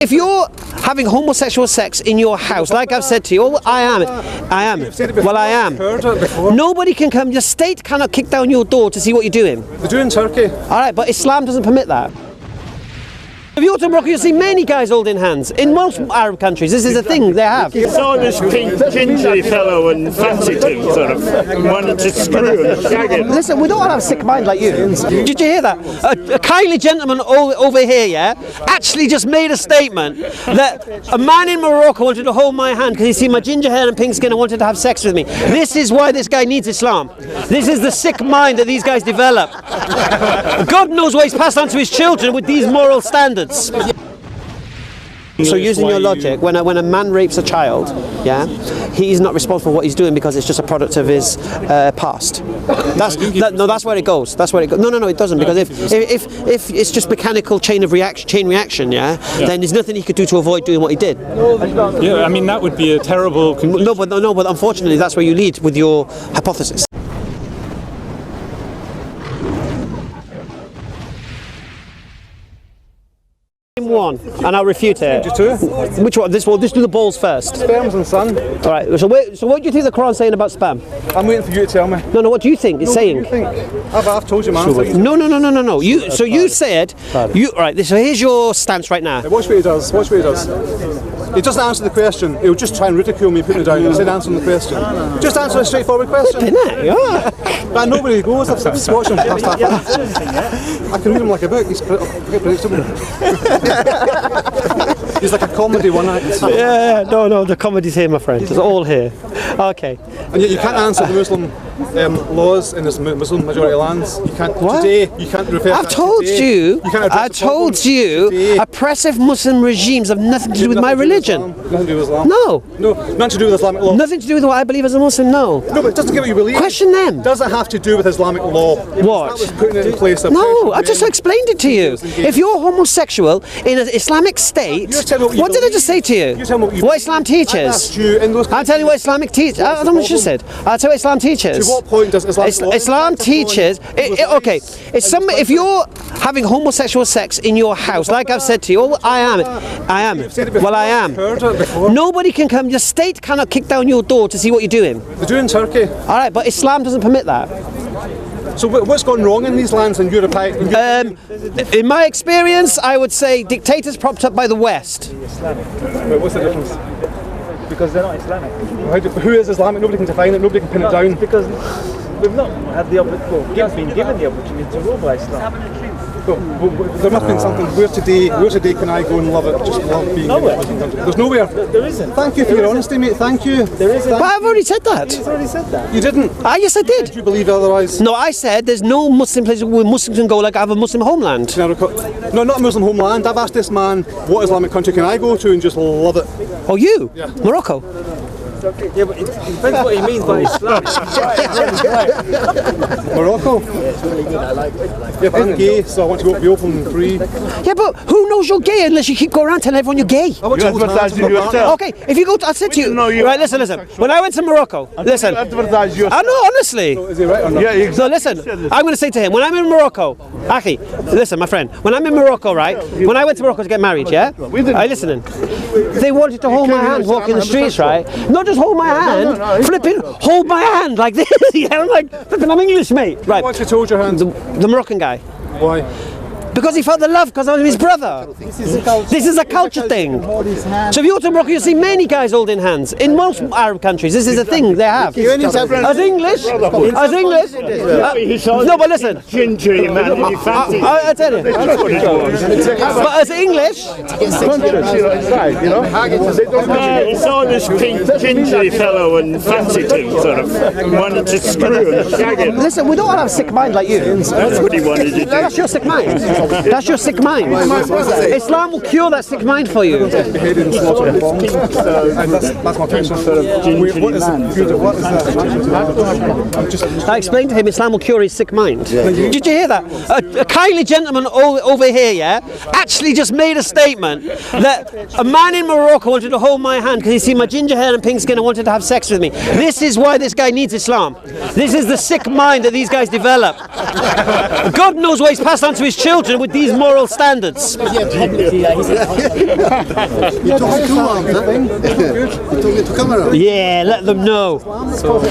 If you're having homosexual sex in your house, like I've said to you, I am. Well, I am. Nobody can come. Your state cannot kick down your door to see what you're doing. They do in Turkey. All right, but Islam doesn't permit that. If you go to Morocco, you'll see many guys holding hands. In most Arab countries, this is a thing they have. I saw this pink, gingery fellow and fancied him, sort of, wanted to screw and shag him. Listen, we don't all have a sick mind like you. Did you hear that? A kindly gentleman over here, yeah, actually just made a statement that a man in Morocco wanted to hold my hand because he seen my ginger hair and pink skin and wanted to have sex with me. This is why this guy needs Islam. This is the sick mind that these guys develop. God knows what he's passed on to his children with these moral standards. So using your logic, when a man rapes a child, yeah, he's not responsible for what he's doing because it's just a product of his past. That's where it goes. That's where it goes. No, it doesn't, because if it's just mechanical chain reaction, yeah, then there's nothing he could do to avoid doing what he did. Yeah, I mean that would be a terrible conclusion. No, but unfortunately that's where you lead with your hypothesis. One, and I'll refute it. Which one? This one? Just do the balls first. Sperms and sun. All right. So what do you think the Quran's saying about spam? I'm waiting for you to tell me. No. What do you think it's saying? What do you think? I've told you, man. No. You said you. All right. So here's your stance right now. Watch what he does. He doesn't answer the question. He'll just try and ridicule me, putting it down instead of answering the question. Just answer a straightforward question. But nobody goes. I've watched him past half. I can read him like a book. He's quite predictable. He's like a comedy one act. Yeah. No. The comedy's here, my friend. It's all here. Okay. And yet you can't answer the Muslim laws in this Muslim majority lands. You can't. What? Today you can't refer. I've told you. Oppressive Muslim regimes have nothing to do with my religion. Nothing to do with Islam. No, nothing to do with Islamic law. Nothing to do with what I believe as a Muslim. No, but it doesn't give what you believe. Question them. Does it have to do with Islamic law? What? That was putting it in place. No, I just explained it to you. If you're homosexual in an Islamic state, what did I just say to you? What Islam teaches? I'll tell you what Islamic teaches. I don't know what you said. I'll tell you what Islam teaches. To what point does Islam teaches? Okay, if you're having homosexual sex in your house, like I've said to you, I am. Well, I am. Nobody can come. Your state cannot kick down your door to see what you're doing. They do in Turkey. All right, but Islam doesn't permit that. So what's gone wrong in these lands in Europe? In my experience, I would say dictators propped up by the West. Wait, what's the difference? Because they're not Islamic. Who is Islamic? Nobody can define it. Nobody can pin it down. Because we've not had the been given the opportunity to rule by Islam. But there must have been something. Where today can I go and love it? Just love being in a Muslim country. There's nowhere. There isn't. Thank you for your honesty, mate. Thank you. There isn't. But I've already said that. You've already said that. You didn't. Yes, I did. Did you believe otherwise? No, I said there's no Muslim place where Muslims can go like I have a Muslim homeland. No, not a Muslim homeland. I've asked this man, what Islamic country can I go to and just love it? Oh, you? Yeah. Morocco? Yeah, but it depends what he means by Islam. Morocco? Yeah, I'm gay, so I want to be open and free. Yeah, but who knows you're gay unless you keep going around telling everyone you're gay? You're advertising yourself. Okay, if you go to, I said to you, right, listen. When I went to Morocco, listen. Advertise yourself. I know, honestly. So is he right or not? Yeah, exactly. So listen, I'm going to say to him, when I'm in Morocco, Aki, listen, my friend, when I'm in Morocco, right, when I went to Morocco to get married, yeah? Are you listening? They wanted to hold my hand walking the streets, right? Not just hold my hand, flipping, hold my hand like this. Yeah, I'm like, flipping, I'm English, mate. Right. Why did you hold your hand? The Moroccan guy. Why? Because he felt the love because I was his brother. This is a culture thing. So if you go to Morocco, you'll see many guys holding hands. In most Arab countries, this is a thing they have. As English. No, but listen. Gingery man, you fancy. I tell you. But as English. I saw this pink, gingery fellow and fancied him, sort of, wanted to screw and shag him. Listen, we don't all have a sick mind like you. That's what he wanted to do. That's your sick mind. That's your sick mind. Islam will cure that sick mind for you. Beheaded and slaughtered and bombed. That's my question. What is that? I explained to him Islam will cure his sick mind. Did you hear that? A kindly gentleman over here, yeah, actually just made a statement that a man in Morocco wanted to hold my hand because he seen my ginger hair and pink skin and wanted to have sex with me. This is why this guy needs Islam. This is the sick mind that these guys develop. God knows what he's passed on to his children children with these moral standards. You took it too long, huh? You took it to camera. Yeah, let them know.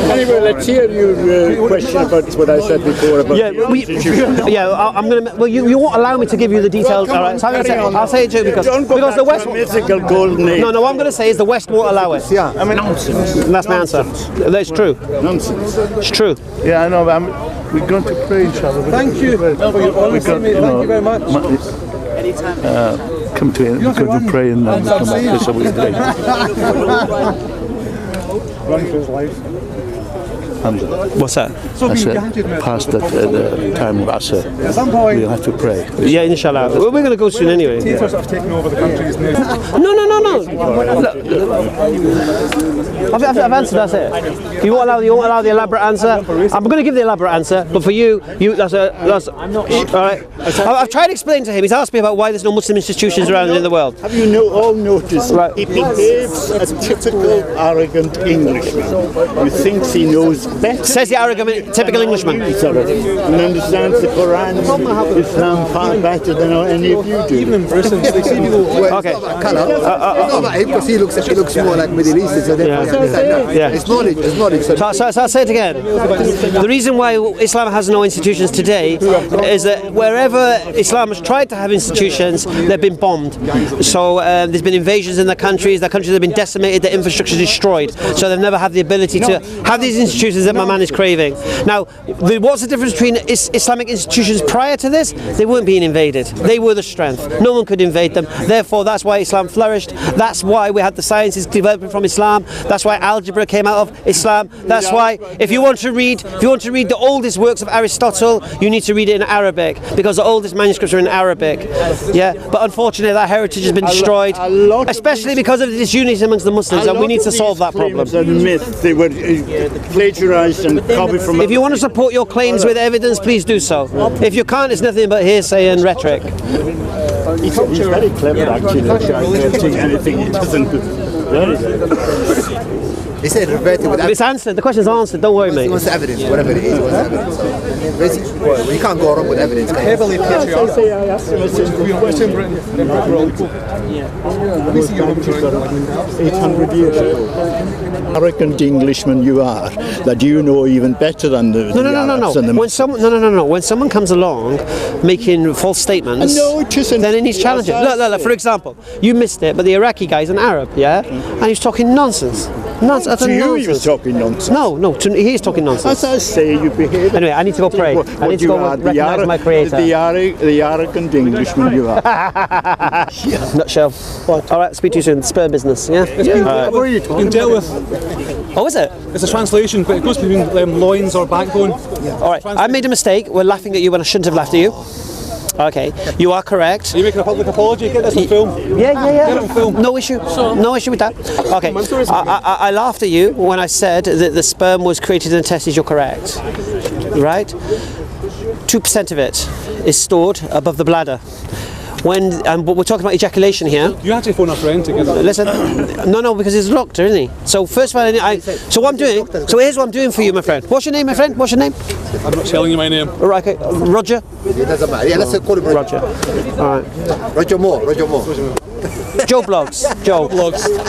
Anyway, let's hear your question about what I said before about I'm gonna. Well, you won't allow me to give you the details. All right, so I'll say it to you because the West. Mythical golden age. No, what I'm going to say is the West won't allow it. Yeah. I mean, nonsense. And that's my answer. That's true. Nonsense. It's true. Yeah, I know, but we're going to pray, inshallah. Thank you for your honesty, mate. Thank you very much. Come to it, we're going to pray and then come back this a week later. Run for his life. Hamza, What's that? I said, past the time of Asr, At some point, we'll have to pray. Yeah, inshallah. We're going to go soon anyway. dictators have taken over the countries now. No. Look, I've answered. That's it. You won't allow the elaborate answer. I'm going to give the elaborate answer, but for you, that's all right. I've tried to explain to him. He's asked me about why there's no Muslim institutions around in the world. Have you all noticed he behaves as a typical arrogant Englishman who thinks he knows better? Says the arrogant, typical Englishman. Sort of, and understands the Quran and Islam far better than any of you do. Even in Britain, they see people. Okay. It's not about him because he looks more like Middle Eastern, so therefore it's knowledge. So I'll say it again. The reason why Islam has no institutions today is that wherever Islam has tried to have institutions, they've been bombed. So there's been invasions in their countries have been decimated, their infrastructure destroyed. So they've never had the ability to have these institutions that my man is craving. Now, what's the difference between Islamic institutions prior to this? They weren't being invaded. They were the strength. No one could invade them. Therefore, that's why Islam flourished. That's why we had the sciences developing from Islam. That's why algebra came out of Islam. That's why if you want to read the oldest works of Aristotle, you need to read it in Arabic because the oldest manuscripts are in Arabic. Yeah, but unfortunately that heritage has been destroyed, especially because of the disunity amongst the Muslims, and we need to solve that problem. Myth. They were plagiarized and copied from. If you want to support your claims with evidence, please do so. If you can't, it's nothing but hearsay and rhetoric. He's very clever, actually. Anything he doesn't do. He said reverting with It's answered. The question's answered. Don't worry, He mate. wants evidence, whatever it is, he wants evidence. Basically, you can't go wrong with evidence. Heavily patriarchal. Western Britain, we're all equal. 800 years ago. Arrogant Englishman you are, that you know even better than the Arabs and the When someone comes along making false statements, then it needs challenging. Look. For example, you missed it, but the Iraqi guy's an Arab, yeah, and he's talking nonsense. Nonsense. To you, he was talking nonsense. No, he's talking nonsense. As I say, you behave. Anyway, I need to go pray. I need to go recognize my creator. The arrogant Englishman you are. Nutshell. All right, speak to you soon. Spur business, yeah? It's been dealt with. Oh, is it? It's a translation, but it goes between loins or backbone. All right, I made a mistake. We're laughing at you when I shouldn't have laughed at you. Okay, you are correct. Are you making a public apology? Get this on film. Yeah. Get it on film. No issue. No issue with that. Okay, I laughed at you when I said that the sperm was created in the testes. You're correct, right? 2% of it is stored above the bladder. But we're talking about ejaculation here. You had to phone a friend to get that. Listen, no, because he's a doctor, isn't he? So first of all, so what I'm doing. So here's what I'm doing for you, my friend. What's your name, my friend? What's your name? I'm not telling you my name. Right, okay. Roger. It doesn't matter. Yeah, let's call him Roger. All right. Roger Moore. Joe Blogs.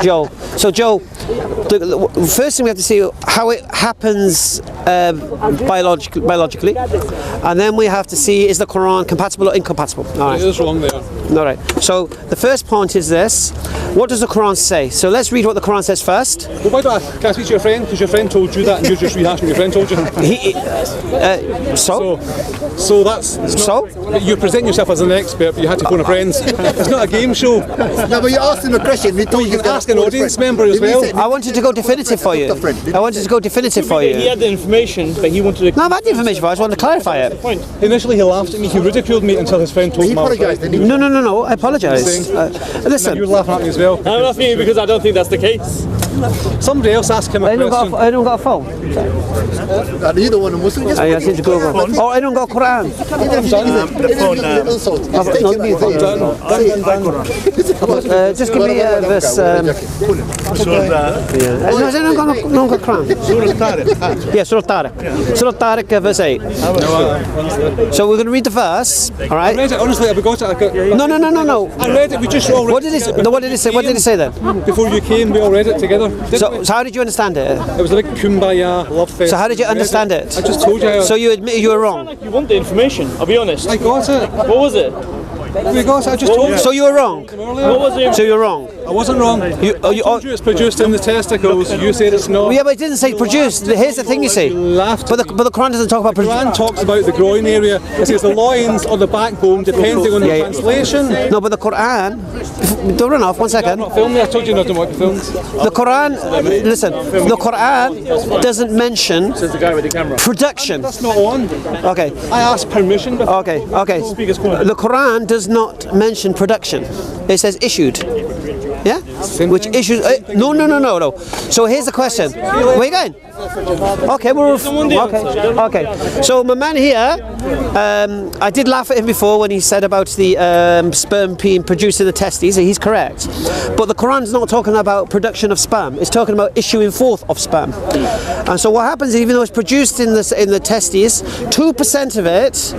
Joe. So Joe, the first thing we have to see how it happens biologically, and then we have to see is the Quran compatible or incompatible. All right. It is wrong there. All right. So the first point is this: what does the Quran say? So let's read what the Quran says first. Well, why don't can I speak to your friend? Because your friend told you that, and you're just rehashing what your friend told you. So that's so you present yourself as an expert, but you had to phone a friend. It's not a game show. No, but you asked him a question. We told You can ask an audience member as well. I wanted to go definitive for you. He had the information, but he wanted to. No, I've had the information for you. I just wanted to clarify it. Initially, he laughed at me. He ridiculed me until his friend told He him. apologised, didn't he? No. I apologise. You're Listen. laughing at me as well. I'm laughing at you because I don't think that's the case. Somebody else asked him a question. Anyone got a phone? You're the one who Muslim. Just I seem to Google. Oh, anyone got a Quran? Just give me verse. No, anyone got Quran? Yeah, Surah Tariq. Surah Tariq, verse 8. So we're going to read the verse, all right? I read it, honestly, I got it. No. I read it, we just all read What did it say? What did it say then? Before you came, we all read it together. So how did you understand it? It was like kumbaya, love fest. So how did you understand it? I just told you. So you admit you were wrong? You want the information, I'll be honest. I got it. What was it? We got it, I just told you. So you were wrong? What was it? So you're wrong? I wasn't wrong. I told you it's produced in the testicles, you said it's not. Yeah, but it didn't say produced. Here's the thing, you see. But the Quran doesn't talk about The Quran produced. talks about the groin area. It says the loins or the backbone, depending on the translation. No, but the Quran. Don't run off. 1 I'm second. not filming. I told you not to watch films. The Quran. Listen. The Quran doesn't mention Says the guy with the camera. production. That's not on. Okay. I asked permission. But Okay. The Quran does not mention production. It says issued. Yeah? Which issues? No. So here's the question. Where are you going? Okay, okay. So my man here, I did laugh at him before when he said about the sperm being produced in the testes. He's correct, but the Quran's not talking about production of sperm. It's talking about issuing forth of sperm. And so what happens, even though it's produced in the testes, 2% of it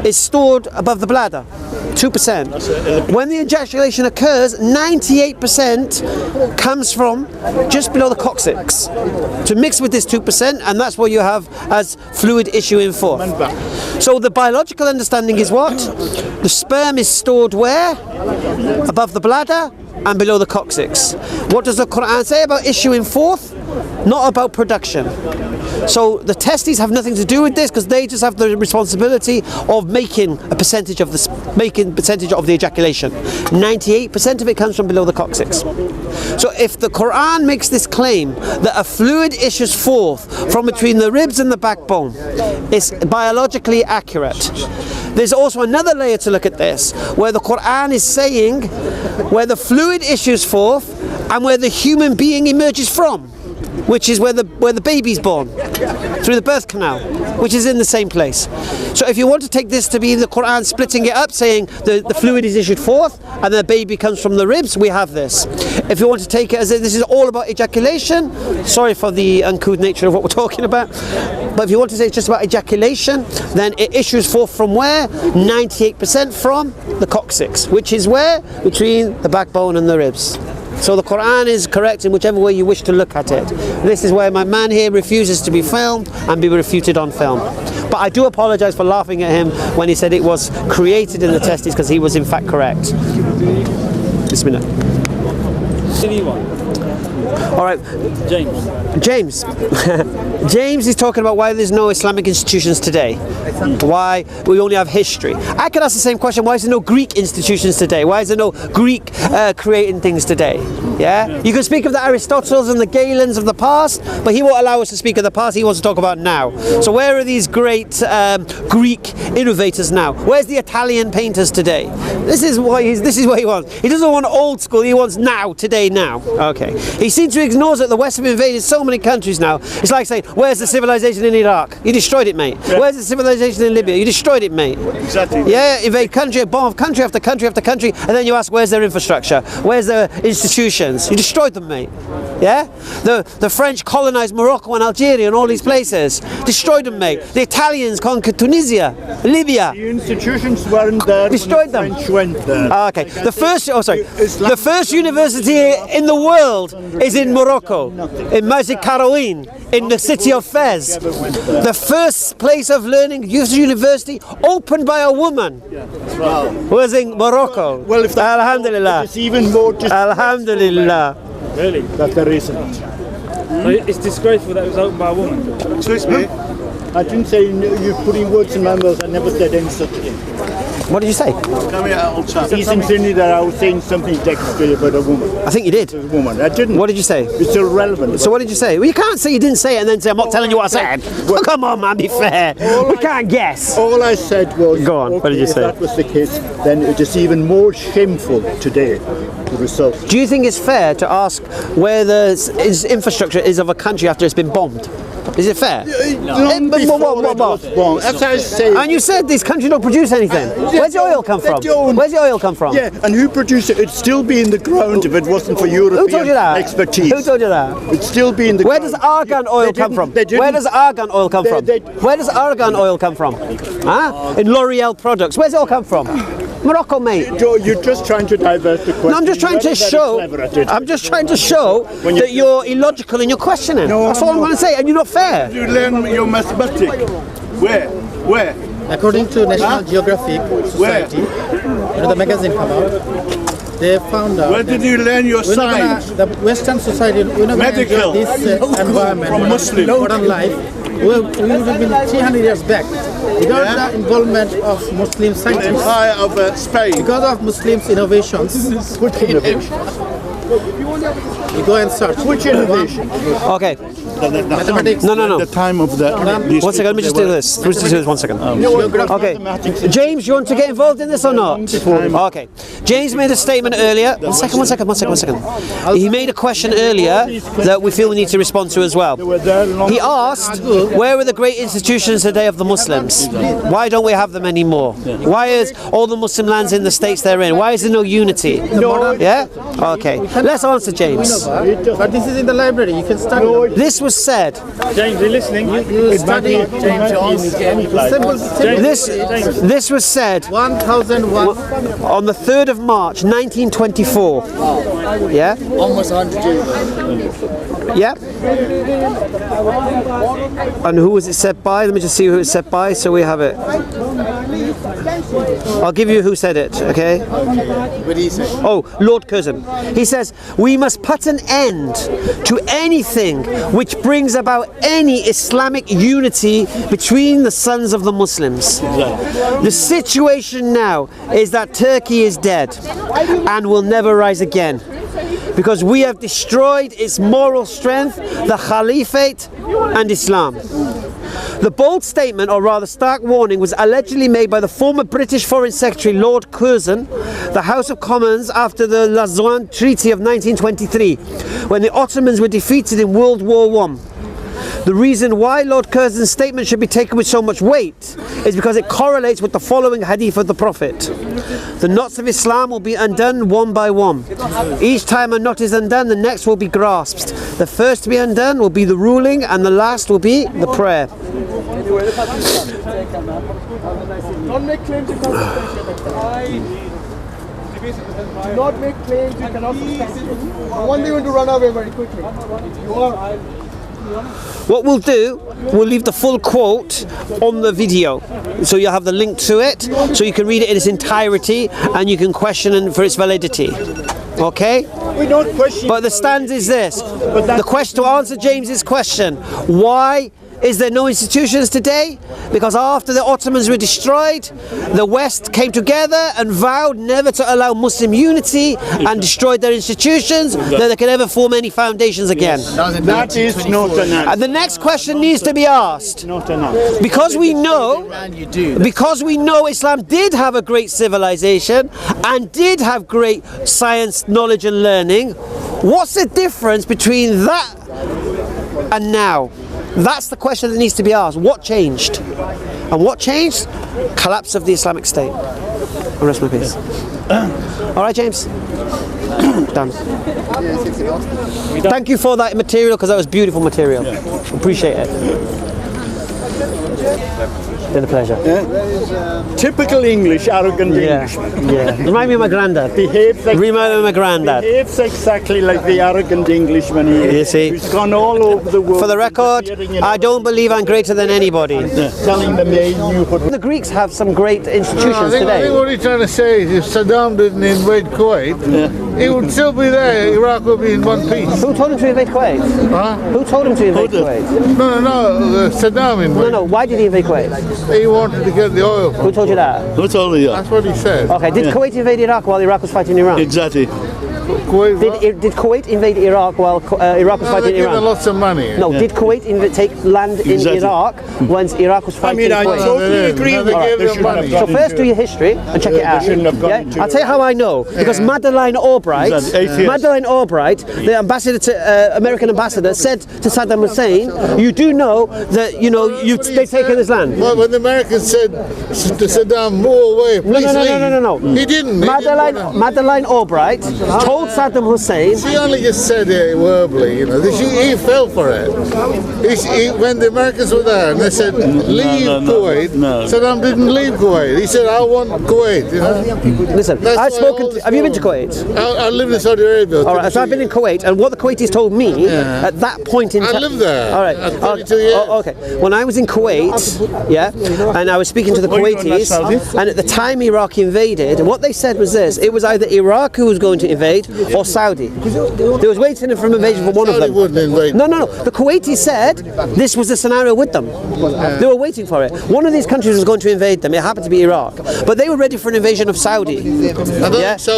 is stored above the bladder. 2%. When the ejaculation occurs, 98% comes from just below the coccyx to mix with this 2%, and that's what you have as fluid issuing forth. So the biological understanding is what? The sperm is stored where? Above the bladder and below the coccyx. What does the Quran say about issuing forth? Not about production. So the testes have nothing to do with this, because they just have the responsibility of making a percentage of the ejaculation. 98% of it comes from below the coccyx. So if the Quran makes this claim that a fluid issues forth from between the ribs and the backbone, it's biologically accurate. There's also another layer to look at this, where the Quran is saying where the fluid issues forth and where the human being emerges from, which is where the baby's born, through the birth canal, which is in the same place. So if you want to take this to be the Quran splitting it up, saying the fluid is issued forth and the baby comes from the ribs, we have this. If you want to take it as if this is all about ejaculation, sorry for the uncouth nature of what we're talking about, but if you want to say it's just about ejaculation, then it issues forth from where? 98% from the coccyx, which is where? Between the backbone and the ribs. So the Quran is correct in whichever way you wish to look at it. This is where my man here refuses to be filmed and be refuted on film. But I do apologise for laughing at him when he said it was created in the testes, because he was in fact correct. Bismillah. All right, James. James is talking about why there's no Islamic institutions today. Why we only have history. I could ask the same question. Why is there no Greek institutions today? Why is there no Greek creating things today? Yeah, you can speak of the Aristotles and the Galens of the past, but he won't allow us to speak of the past. He wants to talk about now. So where are these great Greek innovators now? Where's the Italian painters today? This is what he wants. He doesn't want old school. He wants now, today, now. Okay. He seems to ignore that the West have invaded so many countries now. It's like saying, where's the civilization in Iraq? You destroyed it, mate. Yeah. Where's the civilization in Libya? You destroyed it, mate. Exactly. Yeah, invade country, bomb country after country after country, and then you ask, where's their infrastructure? Where's their institutions? You destroyed them, mate. Yeah? The French colonized Morocco and Algeria and all these places. Destroyed them, mate. The Italians conquered Tunisia, Libya. The institutions weren't there. Destroyed them. French went there. Okay. The first university in the world is in Morocco, in Majid Karouin, in the city of Fez. The first place of learning, youth university, opened by a woman, was in Morocco. Well, if that, Alhamdulillah. it's even more. Alhamdulillah. Really? That's the reason. It's disgraceful that it was opened by a woman. Excuse me. I didn't say you're putting words in my mouth. I never said any such thing. What did you say? Come here, old chap. He's insinuating that I was saying something technically about a woman. I think you did. A woman. I didn't. What did you say? It's irrelevant. So what did you say? Well, you can't say you didn't say it and then say I'm not telling you what I said. Well, come on, man, be fair. We can't guess. All I said was, go on. okay, What did you say? If that was the case, then it is even more shameful today result. Do you think it's fair to ask where the infrastructure is of a country after it's been bombed? Is it fair? Long before it was bombed. As I say, And you said these countries don't produce anything. Where's the oil come from? Where's the oil come from? yeah, and who produced it? It'd still be in the ground if it wasn't for European Who told you that? expertise. Who told you that? It'd still be in the Where ground. does argan oil come from? They didn't- Where does argan oil come from? Where does argan oil come from? Huh? In L'Oreal products. Where's it all come from? Morocco, mate. Joe, you're just trying to divert the question. No, I'm just trying to You're very show. clever at it. I'm just trying to show When you- that you're illogical in your questioning. That's all I'm going to say, and you're not fair. You learn your mathematics. Where? According to National Geographic Society, you know, the magazine come out, they found out Where did you learn your we're not science? gonna, the Western society, we're not going to Medical. enjoy this environment, From Muslim. modern life. We would have been 300 years back without the involvement of Muslim scientists. Empire of Spain. Because of Muslims' innovations, you go and search. Which innovation? Okay. Mathematics. No. The time of the. One second, let me just do this. Let me just do this 1 second. Okay. James, you want to get involved in this or not? Okay. James made a statement earlier. One second. He made a question earlier that we feel we need to respond to as well. He asked, where were the great institutions today of the Muslims? Why don't we have them anymore? Why is all the Muslim lands in the states they're in? Why is there no unity? Yeah? Okay. Let's answer James. But this is in the library, you can study. This was said. James, are you listening? You study This was said 1001. on the 3rd of March 1924. Yeah? Almost 100 years. Yeah? And who was it said by? Let me just see who it's said by so we have it. I'll give you who said it, okay? What do you say? Oh, Lord Curzon. He says, we must put an end to anything which brings about any Islamic unity between the sons of the Muslims. The situation now is that Turkey is dead and will never rise again, because we have destroyed its moral strength, the Caliphate and Islam. The bold statement, or rather stark warning, was allegedly made by the former British Foreign Secretary Lord Curzon, the House of Commons, after the Lausanne Treaty of 1923, when the Ottomans were defeated in World War I. The reason why Lord Curzon's statement should be taken with so much weight is because it correlates with the following hadith of the Prophet. The knots of Islam will be undone one by one. Each time a knot is undone, the next will be grasped. The first to be undone will be the ruling, and the last will be the prayer. Don't make claims you cannot Do not make claims you cannot substantiate. I want you to run away very quickly. You are. What we'll do, we'll leave the full quote on the video, so you'll have the link to it, so you can read it in its entirety and you can question it for its validity. Okay? We don't question. But the stand is this. The question, to answer James's question, why is there no institutions today? Because after the Ottomans were destroyed, the West came together and vowed never to allow Muslim unity and destroyed their institutions, that they could never form any foundations again. That is not an answer. And the next question needs to be asked. Not an answer. Because we know Islam did have a great civilization and did have great science, knowledge and learning, what's the difference between that and now? That's the question that needs to be asked. What changed? And what changed? Collapse of the Islamic State. I rest my peace. All right, James. Done. Thank you for that material, because that was beautiful material. Appreciate it. Been a pleasure. Typical English, arrogant English. Yeah. Remind me of my granddad. Remind me of my granddad. Behaves exactly like the arrogant Englishman he is. You see? Who's gone all over the world. For the record, I don't believe I'm greater than anybody. Telling them they knew what. The Greeks have some great institutions I think today. what he's trying to say is if Saddam didn't invade Kuwait, he would still be there. Iraq would be in one piece. Who told him to invade Kuwait? Huh? Who told him to invade Kuwait? No, Saddam invaded. No, why did he invade Kuwait? He wanted to get the oil. Who told you that? Who told me that? That's what he said. Okay, did Kuwait invade Iraq while Iraq was fighting Iran? Exactly. Kuwait. Did Kuwait invade Iraq while Iraq was fighting They give Iran? lots of money. No, did Kuwait take land in Iraq once Iraq was fighting I Kuwait? totally agree with you. So first do your history and check it out. Yeah? I'll tell you how I know. Because Madeleine Albright, the ambassador to American ambassador, said to Saddam Hussein, "You do know that they've taken this land." Well, when the Americans said to Saddam, "Move away, please leave." No. He didn't. Madeleine Albright told Saddam Hussein. He only just said it verbally, He fell for it. When the Americans were there and they said, "Leave Kuwait," Saddam didn't leave Kuwait. He said, "I want Kuwait." Listen, I've spoken. Have you been to Kuwait? I lived in Saudi Arabia. All right, so I've been in Kuwait, and what the Kuwaitis told me at that point in time. I lived there. All right. 32 years. Okay. When I was in Kuwait, and I was speaking to the Kuwaitis, and at the time Iraq invaded, what they said was this: it was either Iraq who was going to invade or Saudi. They was waiting for an invasion for one of them. Saudi wouldn't invade. No. The Kuwaitis said this was the scenario with them. They were waiting for it. One of these countries was going to invade them. It happened to be Iraq, but they were ready for an invasion of Saudi.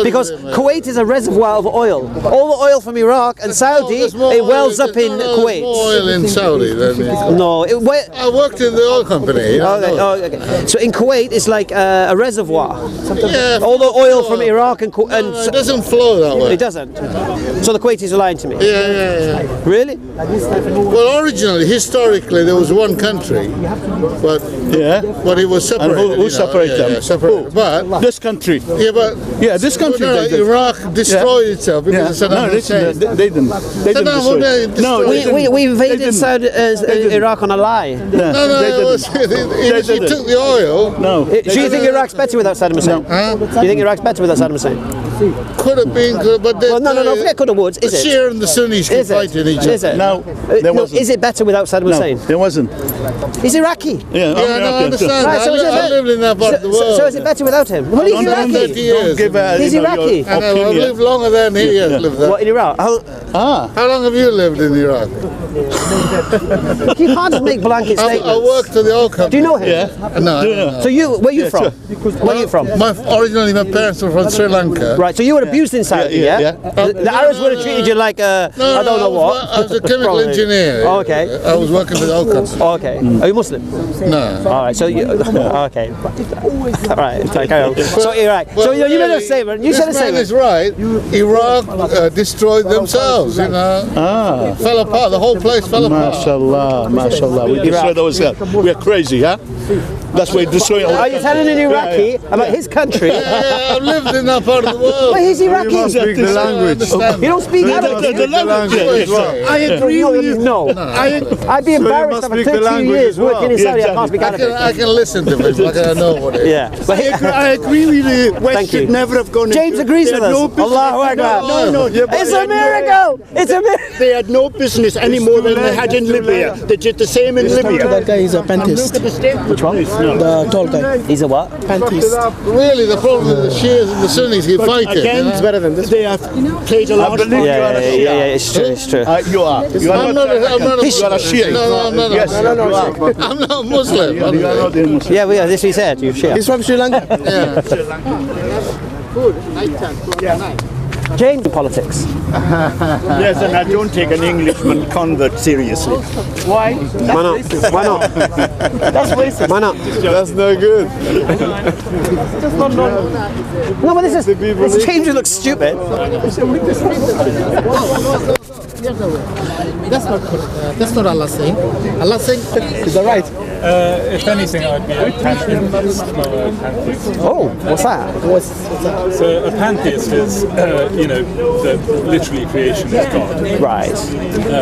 Because Kuwait is a reservoir of oil. All the oil from Iraq and Saudi, it wells up in Kuwait. More oil in Saudi than No, I worked in the oil company. Okay. So in Kuwait, it's like a reservoir. Yeah, All the oil from Iraq and it doesn't flow that way. it doesn't. So the Kuwaitis are lying to me. Yeah. Really? Well, originally, historically, there was one country, but it was separated. And who separated them? Yeah, separated. But This country. This country. No, Iraq destroyed itself because of Saddam Hussein. They didn't. They didn't Saddam destroy it. No, We invaded Iraq on a lie. No, he took the oil. No. Do you think Iraq's better without Saddam Hussein? Do you think Iraq's better without Saddam Hussein? Could have been, but No, forget could have would. Is the it? Shia and the Sunnis can fight in each other. Is it? No, there wasn't. Is it better without Saddam Hussein? There wasn't. He's Iraqi. Yeah, I understand. Right, so I lived in that part of the world. So is it better without him? Well, he's Iraqi. 30 years. He's Iraqi. I know, I've lived longer than he has lived there. What, in Iraq? How long have you lived in Iraq? You can't just make blanket statements. I worked for the oil company. Do you know him? Yeah. No. So where are you from? Where are you from? Originally, my parents were from Sri Lanka. Right, so you were abused in Saudi, yeah? The Arabs would have treated you like I don't know what. I was a chemical engineer. Oh, okay. I was working for the oil company. Oh, okay. Are you Muslim? No. All right, so you... Okay. All right, carry on. So Iraq. So you made a statement. You said a This man statement. is right. Iraq destroyed themselves, Fell apart. The whole place fell apart. Mashallah. We destroyed ourselves. We are crazy, huh? That's why we destroy our Are you telling an Iraqi about his country? Yeah, I've lived in that part of the world. But he's Iraqi. You speak the language. You don't speak Arabic. The language. I agree with you. No. I'd be embarrassed after 30 years working in Saudi. I can't speak Arabic. I can listen to it, like I know what it is. Yeah. But I agree with you. West Thank you. should never have gone James into, agrees they with had us. business- Allahu Akbar. No. It's a miracle. It's a miracle. They had no business any more than they had in Libya. They did the same in Libya. That guy is a pantheist. Which one? The tall guy. He's a what? Pantheist. Really, the problem with the Shias and the Sunnis keep fighting. Again, you know? Better than this. they have played a lot. Yeah, it's true. It's true. You are. You are I'm not a Shiite. No, I'm not. Yes, you are. I'm not Muslim. You are not a Muslim. Yeah, we are. This we said. You share. He's from Sri Lanka. James in politics. Yes, and I don't take an Englishman convert seriously. Why? Why not? Why not? That's racist. Why not? That's no good. No, but this change looks stupid. That's not Allah saying. Allah saying, is that right? If anything, I'd be a pantheist, not a pantheist. Oh, what's that? So a pantheist is, that literally creation is God. Right.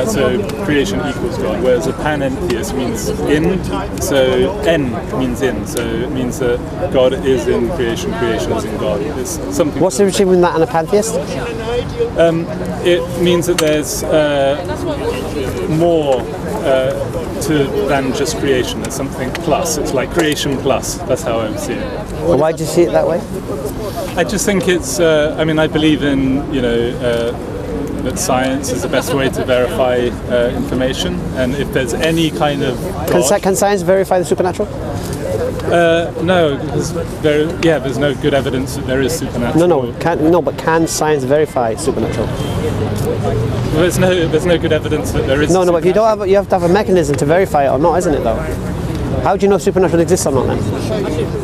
So creation equals God, whereas a panentheist means in, so en means in, so it means that God is in creation, creation is in God. It's something. What's the difference between that and a pantheist? It means that there's more than just creation. It's something plus. It's like creation plus. That's how I see it. Why do you see it that way? I just think it's. I believe in that science is the best way to verify information, and if there's any kind of God, Can science verify the supernatural? No, because there's no good evidence that there is supernatural. But can science verify supernatural? Well, there's no good evidence that there is. No, but if you have to have a mechanism to verify it or not, isn't it though? How do you know supernatural exists or not then?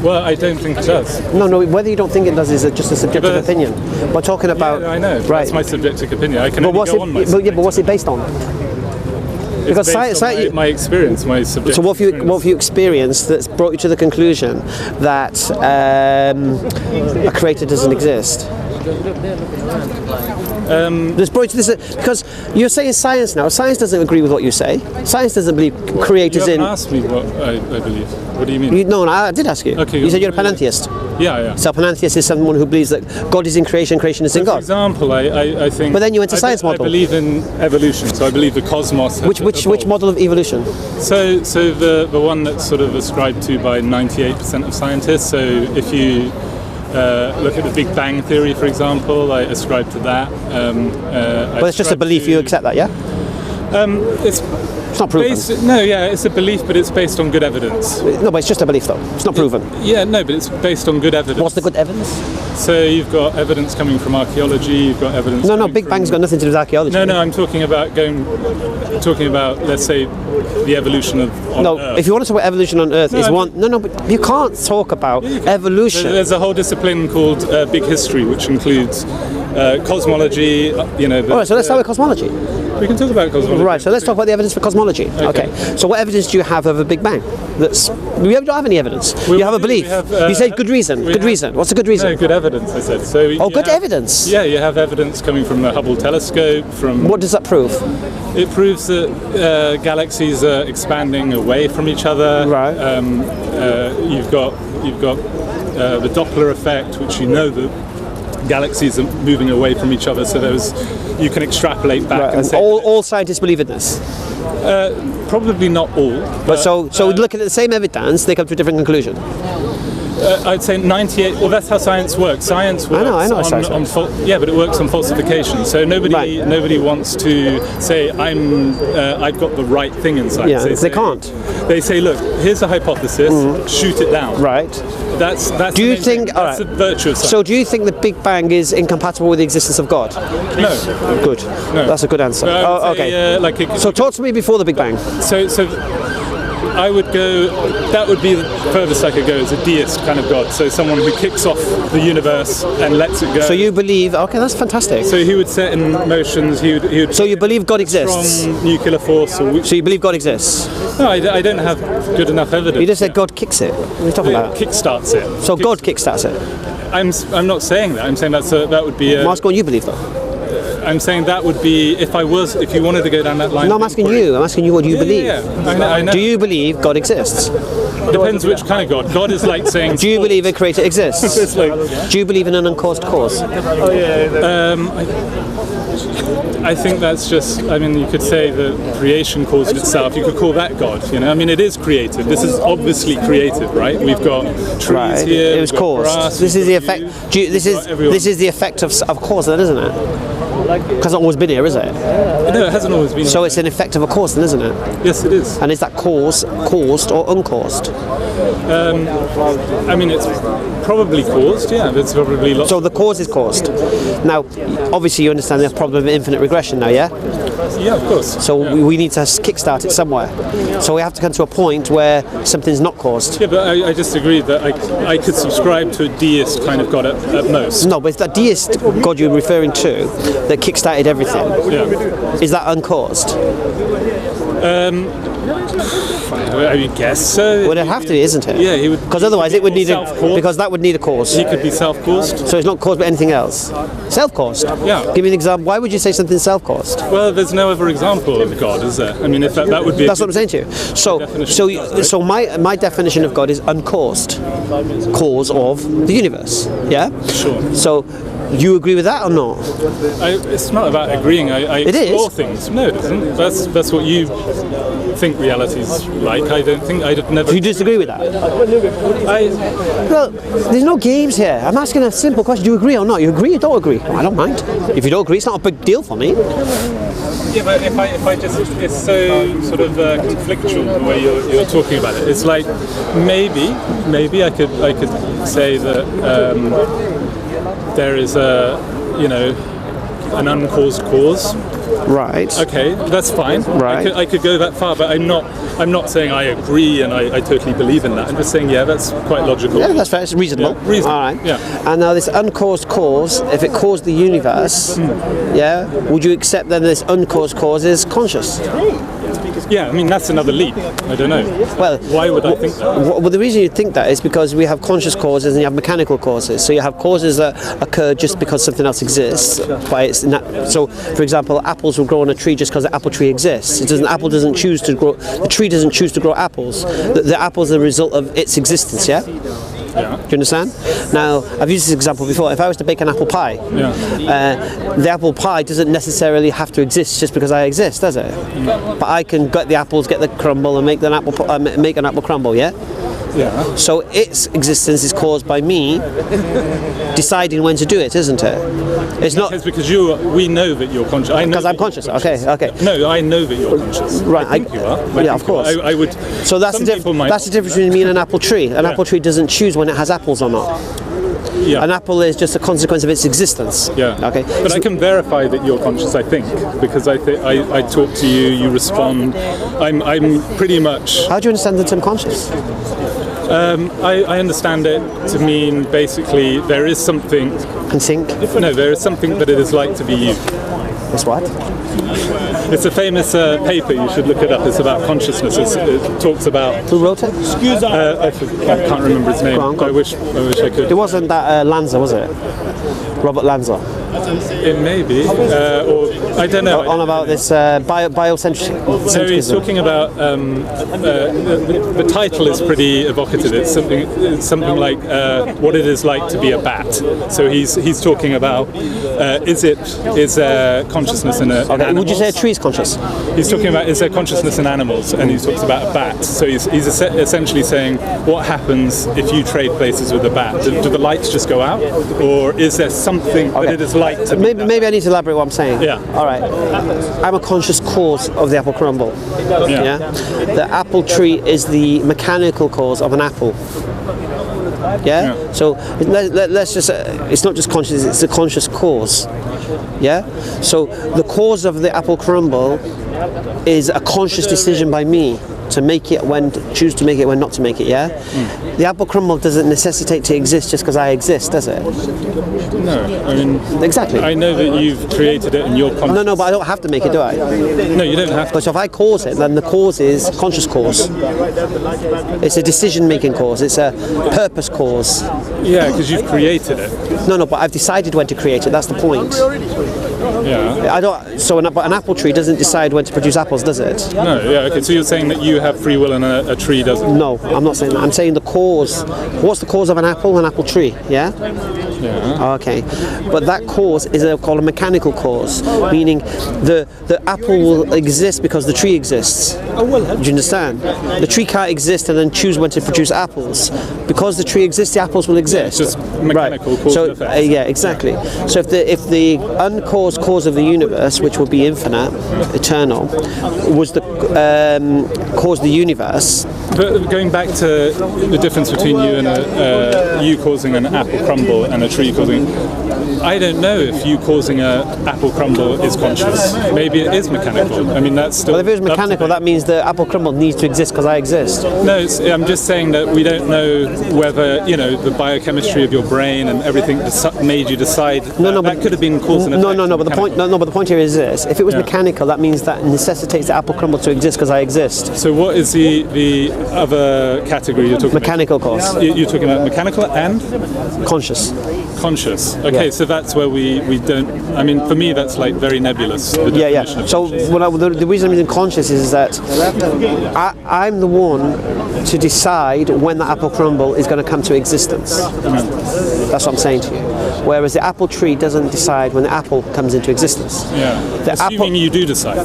Well, I don't think it does. No, whether you don't think it does is just a subjective opinion. We're talking about... Yeah, I know, right. That's my subjective opinion. I can only go on my but what's it based on? Because based on my experience, my subjective what have you experienced that's brought you to the conclusion that a creator doesn't exist? Because you're saying science now. Science doesn't agree with what you say. Science doesn't believe creators in. You haven't asked me what I believe. What do you mean? No, I did ask you. Okay, you said you're a panentheist. Yeah. So a panentheist is someone who believes that God is in creation, creation is in God. For example, I think. But then you went to science model. I believe in evolution, so I believe the cosmos. Which model of evolution? So the one that's sort of ascribed to by 98% of scientists. So if you look at the Big Bang Theory, for example, I ascribe to that. Well, it's just a belief. You accept that, yeah? It's not proven. It's a belief, but it's based on good evidence. No, but it's just a belief, though. It's not proven. But it's based on good evidence. What's the good evidence? So you've got evidence coming from archaeology. You've got evidence. No, Big Bang's got nothing to do with archaeology. No, I'm talking about let's say the evolution of Earth. If you want to talk about evolution on Earth, but you can't talk about evolution. There's a whole discipline called Big History, which includes cosmology. All right, so let's start with cosmology. We can talk about cosmology. Right, so let's talk about the evidence for cosmology. Okay. So what evidence do you have of a Big Bang? We don't have any evidence. You have a belief. You said good reason. Good reason. What's a good reason? No, good evidence, I said. So good evidence? Yeah, you have evidence coming from the Hubble telescope. What does that prove? It proves that galaxies are expanding away from each other. Right. You've got the Doppler effect, which that galaxies are moving away from each other, so you can extrapolate back. Right. And all scientists believe in this? Probably not all. But so looking at the same evidence, they come to a different conclusion? I'd say 98. Well, that's how science works. Science works. I know but it works on falsification. So nobody wants to say I've got the right thing in science. Yeah, they can't. They say, look, here's a hypothesis. Shoot it down. Right. That's the virtue of science. So do you think the Big Bang is incompatible with the existence of God? No. Good. No. That's a good answer. Okay. So talk to me before the Big Bang. So I would go, that would be the furthest I could go, as a deist kind of God. So someone who kicks off the universe and lets it go. So you believe, okay, that's fantastic. So he would set in motions, he would so you believe God exists? Strong nuclear force. So you believe God exists? No, I don't have good enough evidence. You just said God kicks it. What are you talking about? Kickstarts it. So God kickstarts it? I'm not saying that. I'm saying that would be I'm asking what you believe though. I'm saying that would be if you wanted to go down that line. No, I'm asking you. I'm asking you what you believe. Yeah, I know. Do you believe God exists? Depends which kind of God. God is like saying. Do you believe a creator exists? Do you believe in an uncaused cause? I think that's just. I mean, you could say that creation caused itself. You could call that God. I mean, it is created. This is obviously created, right? We've got trees here. It was caused. Grass, this is the effect. This is the effect of cause, then, isn't it? It hasn't always been here, is it? No, it hasn't always been. So it's an effect of a cause, then, isn't it? Yes, it is. And is that caused or uncaused? I mean, it's probably caused. Yeah, it's probably. So the cause is caused. Now, obviously, you understand the problem of infinite regression now, yeah? Yeah, of course. So we need to kickstart it somewhere. So we have to come to a point where something's not caused. Yeah, but I just agree that I could subscribe to a deist kind of God at most. No, but it's that deist God you're referring to that kickstarted everything. Yeah. Is that uncaused? I guess so. Would it have to be, isn't it? Yeah, he would. Because otherwise it would need because that would need a cause. He could be self-caused. So it's not caused by anything else. Self-caused. Yeah. Give me an example. Why would you say something self-caused? Well, there's no other example of God, is there? I mean, if that would be. That's what I'm saying to you. So my definition of God is uncaused, cause of the universe. Yeah. Sure. So You agree with that or not? It's not about agreeing. I explore things. No, it isn't. That's what you think reality's like. I don't think I'd never. Do you disagree with that? Well, there's no games here. I'm asking a simple question. Do you agree or not? You agree or don't agree? I don't mind. If you don't agree, it's not a big deal for me. Yeah, but if I just, it's so sort of conflictual the way you're talking about it. It's like maybe I could say that there is an uncaused cause. Right. Okay, that's fine. Right. I could go that far, but I'm not saying I agree and I totally believe in that. I'm just saying, yeah, that's quite logical. Yeah, that's fair. It's reasonable. Yeah, reasonable. All right. Yeah. And now this uncaused cause, if it caused the universe, yeah, would you accept then this uncaused cause is conscious? Yeah, I mean, that's another leap. I don't know. Well, why would I think that? Well, the reason you think that is because we have conscious causes and you have mechanical causes. So you have causes that occur just because something else exists. So, for example, apples will grow on a tree just because the apple tree exists. Apple doesn't choose to grow. The tree doesn't choose to grow apples. The apples are the result of its existence. Yeah. Yeah. Do you understand? Now, I've used this example before. If I was to bake an apple pie, the apple pie doesn't necessarily have to exist just because I exist, does it? But I can get the apples, get the crumble, and make an apple crumble. Yeah. Yeah. So its existence is caused by me deciding when to do it, isn't it? It's not. It's because we know that you're conscious. Because I'm conscious. Okay. No, I know that you're conscious. Right. I think you are. Yeah, of course. I would. So that's the difference. That's the difference between me and an apple tree. An apple tree doesn't choose when it has apples or not. Yeah. An apple is just a consequence of its existence. Yeah. Okay. But I can verify that you're conscious. I think because I talk to you, you respond. I'm pretty much. How do you understand the term conscious? I understand it to mean basically there is something. Can sync? No, there is something that it is like to be you. It's what? It's a famous paper. You should look it up. It's about consciousness. It talks about. Who wrote it? I can't remember his name. Go on. I wish I could. It wasn't that Lanza, was it? Robert Lanza. It may be, or I don't know. On about this biocentrism. So he's talking about the title is pretty evocative. It's something like what it is like to be a bat. So he's talking about is consciousness in animals? Would you say a tree is conscious? He's talking about is there consciousness in animals, and he talks about a bat. So he's essentially saying what happens if you trade places with a bat. Do the lights just go out, or is there something that it is like to be maybe I need to elaborate what I'm saying. Yeah. All right. I'm a conscious cause of the apple crumble. Yeah. The apple tree is the mechanical cause of an apple. Yeah. So let's just. It's not just conscious. It's a conscious cause. Yeah. So the cause of the apple crumble is a conscious decision by me to make it when choose to make it when not to make it. Yeah. The apple crumble doesn't necessitate to exist just because I exist, does it? No, I mean exactly. I know that you've created it and you're conscious. No, but I don't have to make it, do I? No, you don't have to. But if I cause it, then the cause is conscious cause. It's a decision-making cause. It's a purpose cause. Yeah, because you've created it. No, but I've decided when to create it. That's the point. Yeah. I don't. So an apple tree doesn't decide when to produce apples, does it? No. Yeah. Okay. So you're saying that you have free will and a tree doesn't? No, I'm not saying that. I'm saying the cause. What's the cause of an apple? An apple tree. Yeah. Yeah. Okay, but that cause is called a mechanical cause, meaning the apple will exist because the tree exists. Do you understand? The tree can't exist and then choose when to produce apples. Because the tree exists, the apples will exist. Yeah, it's just mechanical cause and effect. Yeah, exactly. So if the uncaused cause of the universe, which will be infinite, eternal, was the cause of the universe. But going back to the difference between you and you causing an apple crumble and a tree causing, I don't know if you causing an apple crumble is conscious. Maybe it is mechanical. I mean, that's still. Well, if it was mechanical, that means the apple crumble needs to exist because I exist. No, I'm just saying that we don't know whether the biochemistry of your brain and everything made you decide. That could have been cause and effect. No. But the point here is this: if it was mechanical, that means that necessitates the apple crumble to exist because I exist. So what is the other category you're talking mechanical about? Mechanical cause. You're talking about mechanical and conscious. Conscious. Okay, so that's where we don't. I mean, for me, that's like very nebulous. Yeah. So the reason I'm using conscious is that I'm the one to decide when the apple crumble is going to come to existence. That's what I'm saying to you. whereas the apple tree doesn't decide when the apple comes into existence. Yeah. Assuming you do decide.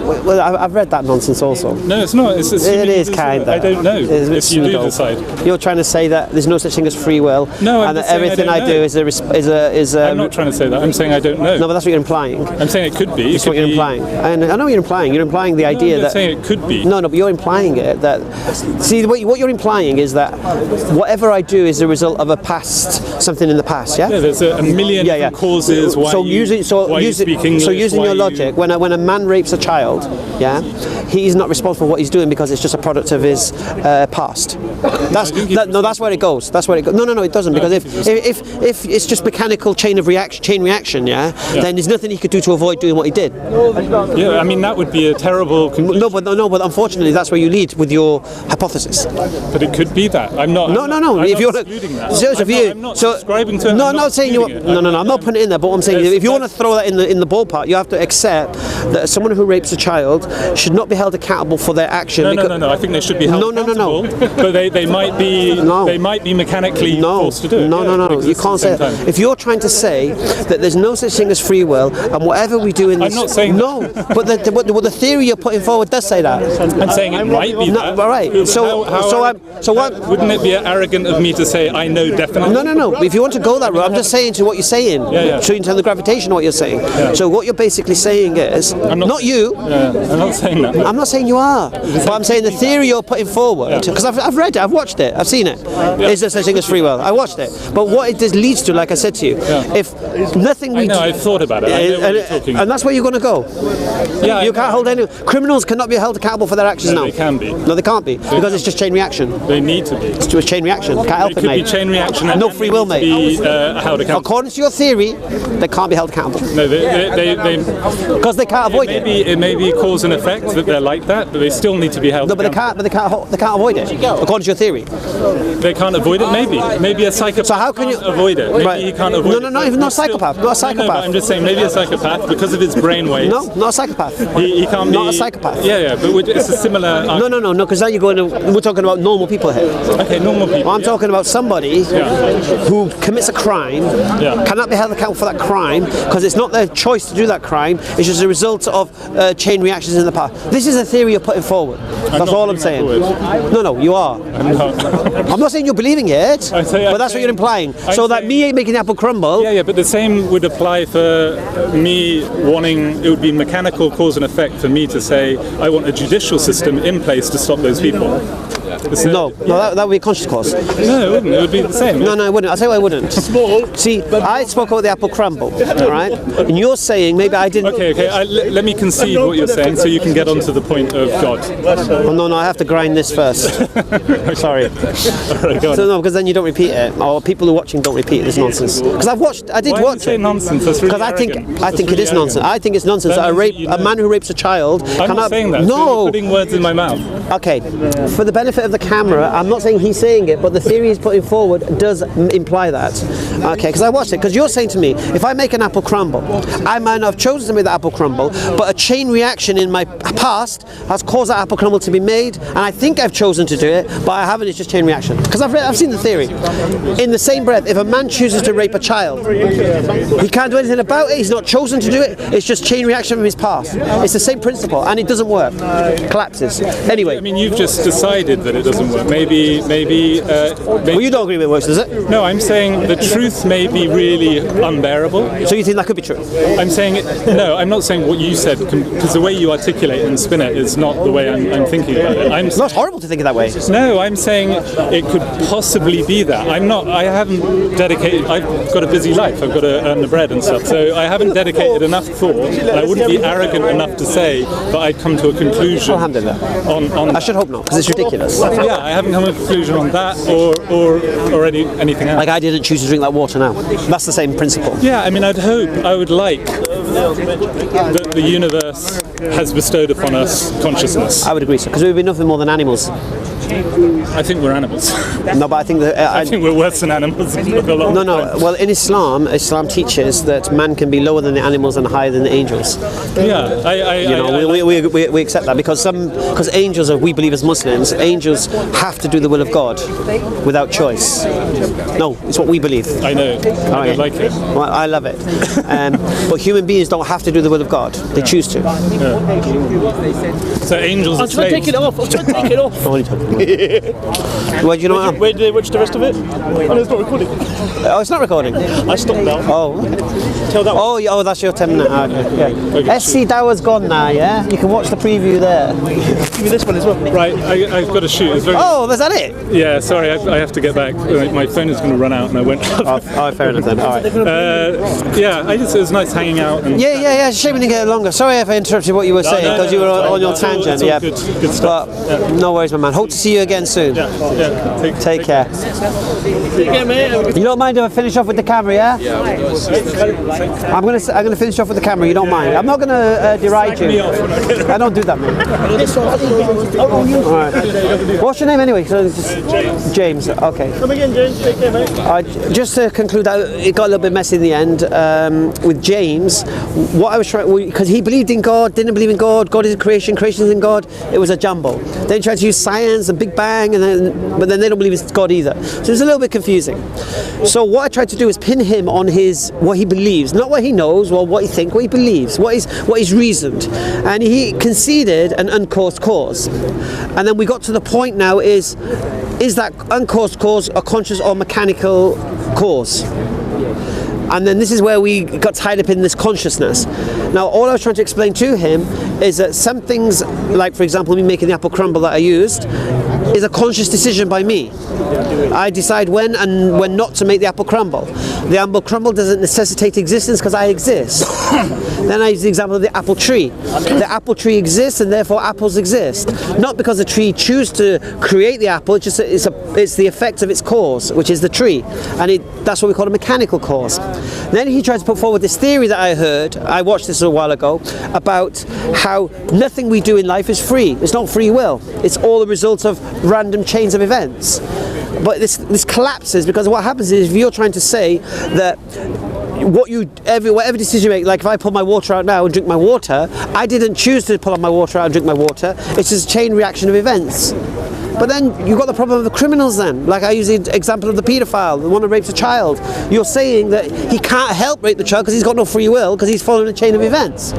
Well, I've read that nonsense also. No, it's not. It is kind of. I don't know if you do decide. You're trying to say that there's no such thing as free will, and that everything I do is I'm not trying to say that. I'm saying I don't know. No, but that's what you're implying. I'm saying it could be. That's what you're implying. I know what you're implying. You're implying the idea that. I'm saying it could be. No, but you're implying it that. See, what you're implying is that whatever I do is the result of something in the past. Yeah. Yeah. There's a million different causes why you speak English. So using your logic, when a man rapes a child, yeah, he's not responsible for what he's doing because it's just a product of his past. That's where it goes. That's where it goes. No, it doesn't, because if it's just mechanical chain reaction, yeah, then there's nothing he could do to avoid doing what he did. Yeah, I mean that would be a terrible conclusion. No, but unfortunately that's where you lead with your hypothesis. But it could be that. I'm not. No. I'm if you're excluding that. I'm not subscribing to it. No, I'm not saying you. No. I'm not putting it in there. But what I'm saying is, if you want to throw that in the ballpark, you have to accept that someone who rapes a child should not be held accountable for their action. No. I think they should be held accountable. But they might be. They might be mechanically forced to do it. No. You can't say that. If you're trying to say that there's no such thing as free will, and whatever we do in this, I'm not saying no. But the theory you're putting forward does say that. I'm saying it might be that. All right. So what? Wouldn't it be arrogant of me to say I know definitely? No. If you want to go that route, I'm just saying to what you're saying. So you can tell the gravitation of what you're saying. So what you're basically saying is, not you. I'm not saying that. I'm not saying you are. But I'm saying the theory you're putting forward, because I've read it, I've watched it, I've seen it. Is there such thing as free will? I watched it. But what it leads to, like I said to you, if nothing we I know, I've thought about it. I know what you're talking about. And that's where you're going to go. Yeah, you can't hold any. Criminals cannot be held accountable for their actions now. They can be. No, they can't be, because it's just chain reaction. They need to be. It's just chain reaction. Can't help it, mate. It could be chain reaction. No free will, mate. Be held accountable. According to your theory, they can't be held accountable. No, they because they can't avoid it. It may be cause and effect that they're like that, but they still need to be held. No, but they can't avoid it. According to your theory, they can't avoid it. Maybe a psychopath. So how can you avoid it? Maybe he can't avoid it. No, even not a psychopath. Not a psychopath. No, I'm just saying maybe a psychopath because of his brain waves. No, not a psychopath. He can't be. Not a psychopath. Yeah, but it's a similar. No, because now you're going to. We're talking about normal people here. Okay, normal people. Well, I'm talking about somebody who commits a crime, cannot be held accountable for that crime because it's not their choice to do that crime. It's just a result of chain reactions in the past. This is a theory you're putting forward. That's all I'm saying. No, you are. I'm not saying you're believing it, but that's what you're implying. So that me making the apple crumble. Yeah, but the same would apply for me wanting. It would be mechanical cause and effect for me to say I want a judicial system in place to stop those people. No, that would be a conscious cause. No, it wouldn't. It would be the same. No, it wouldn't. I'll tell you why it wouldn't. See, I spoke about the apple crumble, all right? And you're saying maybe I didn't. Okay. Let me concede what you're saying so you can get onto the point of God. Oh, no, I have to grind this first. Sorry. Right, go on. So no, because then you don't repeat it, or people who are watching don't repeat this nonsense. Because I did watch it. Nonsense? That's really because I think it is nonsense. I think it's nonsense that a man who rapes a child. I'm not saying that. No. You're putting words in my mouth. Okay, for the benefit of the camera, I'm not saying he's saying it, but the theory he's putting forward does imply that. Okay, because I watched it. Because you're saying to me, if I make an apple crumble, I might not have chosen to make the apple crumble, but a chain reaction in my past has caused that apple crumble to be made, and I think I've chosen to do it, but I haven't. It's just chain reaction. Because I've seen the theory. In the same breath, if a man chooses to rape a child, he can't do anything about it. He's not chosen to do it. It's just chain reaction from his past. It's the same principle, and it doesn't work. Collapses. Anyway. I mean, you've just decided that it doesn't work. Maybe. Well, you don't agree with it works, does it? No, I'm saying the truth may be really unbearable. So you think that could be true? I'm saying no. I'm not saying what you said because the way you articulate and spin it is not the way I'm thinking about it. It's horrible to think of that way. No, I'm saying it could possibly be that. I haven't dedicated. I've got a busy life. I've got to earn the bread and stuff. So I haven't dedicated enough thought. I wouldn't be arrogant enough to say that I'd come to a conclusion. On I should hope not, because it's ridiculous. Yeah, I haven't come to a conclusion on that or anything else. Like I didn't choose to drink that water now. That's the same principle. Yeah, I mean, I would like that the universe has bestowed upon us consciousness. I would agree, so because we would be nothing more than animals. I think we're animals. No, but I think that I think we're worse than animals. No. Well, in Islam teaches that man can be lower than the animals and higher than the angels. Yeah, we accept that because angels we believe as Muslims, angels have to do the will of God without choice. No, it's what we believe. I know. I don't like it. Well, I love it. But human beings don't have to do the will of God. They choose to. So angels are slaves. Take it off. I'm trying to take it off. What are you talking about? Well, you know what? Where did they watch the rest of it? Oh, it's not recording. Oh, it's not recording. I stopped now. Oh. Tell that one. Oh, yeah, that's your 10-minute. Okay, yeah. SC Dower's gone now, yeah? You can watch the preview there. Give me this one as well. Right, I've got to shoot. It's very... Oh, is that it? Yeah, sorry, I have to get back. My phone is going to run out and I won't have... Oh, fair enough then. All right. It was nice hanging out. And Yeah, it's a shame we didn't get it longer. Sorry if I interrupted what you were saying because you were on your tangent. It's all good stuff. But no worries, my man. Hope to see you again soon. Yeah. Take care. Take care, mate. You don't mind if I finish off with the camera, yeah? I'm gonna finish off with the camera. You don't mind? I'm not gonna deride you. I don't do that, man. All right. What's your name anyway? James. Okay. Come again, James. Take care, mate. Just to conclude, it got a little bit messy in the end with James. What I was trying, because he believed in God, didn't believe in God. God is creation, creation is in God. It was a jumble. Then he tried to use science, the Big Bang, but then they don't believe it's God either. So it's a little bit confusing. So what I tried to do is pin him on what he believes, not what he knows, or what he thinks, what he believes, what is reasoned. And he conceded an uncaused cause. And then we got to the point now is that uncaused cause a conscious or mechanical cause? And then this is where we got tied up in this consciousness. Now, all I was trying to explain to him is that some things, like for example me making the apple crumble that I used, is a conscious decision by me. I decide when and when not to make the apple crumble. The apple crumble doesn't necessitate existence because I exist. Then I use the example of the apple tree. The apple tree exists and therefore apples exist. Not because the tree chooses to create the apple, it's the effect of its cause, which is the tree. And that's what we call a mechanical cause. Then he tried to put forward this theory that I watched this a while ago, about how nothing we do in life is free. It's not free will. It's all the result of random chains of events. But this collapses because what happens is if you're trying to say that whatever decision you make, like if I pull my water out now and drink my water, I didn't choose to pull out my water out and drink my water. It's just a chain reaction of events. But then you've got the problem of the criminals then. Like I use the example of the paedophile, the one who rapes a child. You're saying that he can't help rape the child because he's got no free will because he's following a chain of events.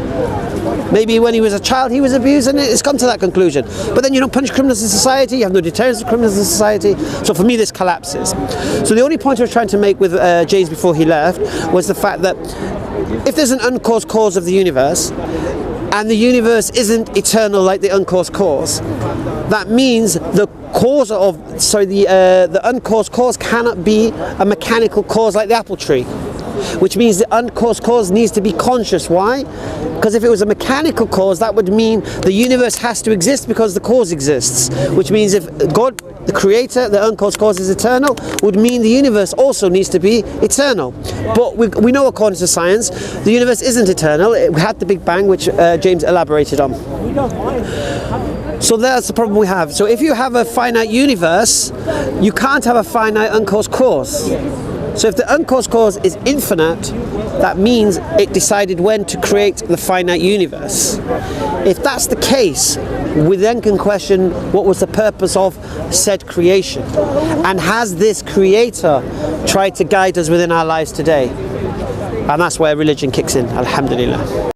Maybe when he was a child he was abused and it's come to that conclusion. But then you don't punish criminals in society, you have no deterrence of criminals in society. So for me this collapses. So the only point I was trying to make with James before he left was the fact that if there's an uncaused cause of the universe, and the universe isn't eternal like the uncaused cause, that means the uncaused cause cannot be a mechanical cause like the apple tree. Which means the uncaused cause needs to be conscious. Why? Because if it was a mechanical cause, that would mean the universe has to exist because the cause exists. Which means if God, the creator, the uncaused cause is eternal, would mean the universe also needs to be eternal. But we know according to science, the universe isn't eternal. It had the Big Bang, which James elaborated on. So that's the problem we have. So if you have a finite universe, you can't have a finite uncaused cause. So if the uncaused cause is infinite, that means it decided when to create the finite universe. If that's the case, we then can question what was the purpose of said creation. And has this creator tried to guide us within our lives today? And that's where religion kicks in, alhamdulillah.